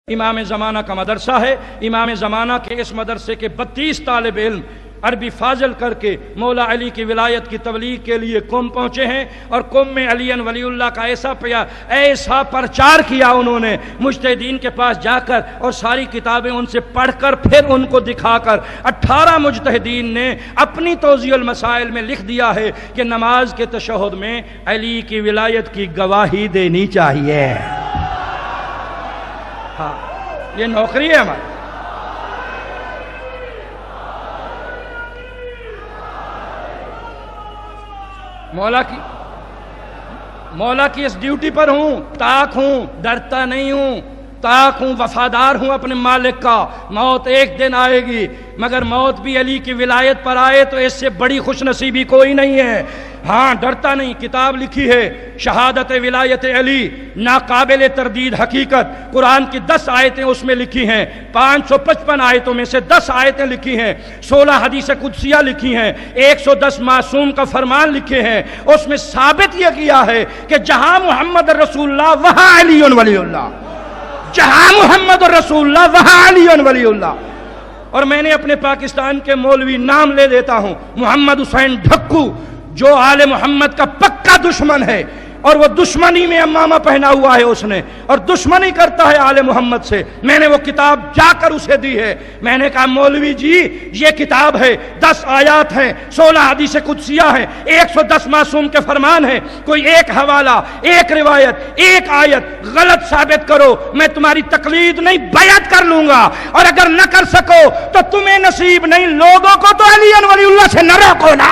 امام زمانہ کا مدرسہ ہے۔ امام زمانہ کے اس مدرسے کے 32 طالب علم عربی فاضل کر کے مولا علی کی ولایت کی تبلیغ کے لیے قم پہنچے ہیں، اور قم میں علی ولی اللہ کا ایسا پرچار کیا انہوں نے مجتہدین کے پاس جا کر، اور ساری کتابیں ان سے پڑھ کر پھر ان کو دکھا کر 18 مجتہدین نے اپنی توضیح المسائل میں لکھ دیا ہے کہ نماز کے تشہد میں علی کی ولایت کی گواہی دینی چاہیے۔ ہاں، یہ نوکری ہے ہماری۔ مولا کی اس ڈیوٹی پر ہوں، طاق ہوں، ڈرتا نہیں ہوں، طاق ہوں، وفادار ہوں اپنے مالک کا۔ موت ایک دن آئے گی، مگر موت بھی علی کی ولایت پر آئے تو اس سے بڑی خوش نصیبی کوئی نہیں ہے۔ ہاں، ڈرتا نہیں۔ کتاب لکھی ہے شہادت ولایت علی، ناقابل تردید حقیقت۔ قرآن کی 10 آیتیں اس میں لکھی ہیں، 555 آیتوں میں سے 10 آیتیں لکھی ہیں، 16 حدیث قدسیہ لکھی ہیں، 110 معصوم کا فرمان لکھے ہیں۔ اس میں ثابت یہ کیا ہے کہ جہاں محمد رسول اللہ وہاں علی ولی اللہ، جہاں محمد رسول اللہ وہاں علی ولی اللہ۔ اور میں نے اپنے پاکستان کے مولوی نام لے دیتا ہوں، محمد حسین ڈھکو، جو آل محمد کا پکا دشمن ہے، اور وہ دشمنی میں امامہ پہنا ہوا ہے اس نے، اور دشمنی کرتا ہے آل محمد سے۔ میں نے وہ کتاب جا کر اسے دی ہے۔ میں نے کہا مولوی جی یہ کتاب ہے، 10 آیات ہیں، 16 حدیث قدسیہ ہیں، 110 معصوم کے فرمان ہیں، کوئی ایک حوالہ، ایک روایت، ایک آیت غلط ثابت کرو، میں تمہاری تقلید نہیں بیعت کر لوں گا، اور اگر نہ کر سکو تو تمہیں نصیب نہیں، لوگوں کو تو علی ولی اللہ سے نہ روکو نا۔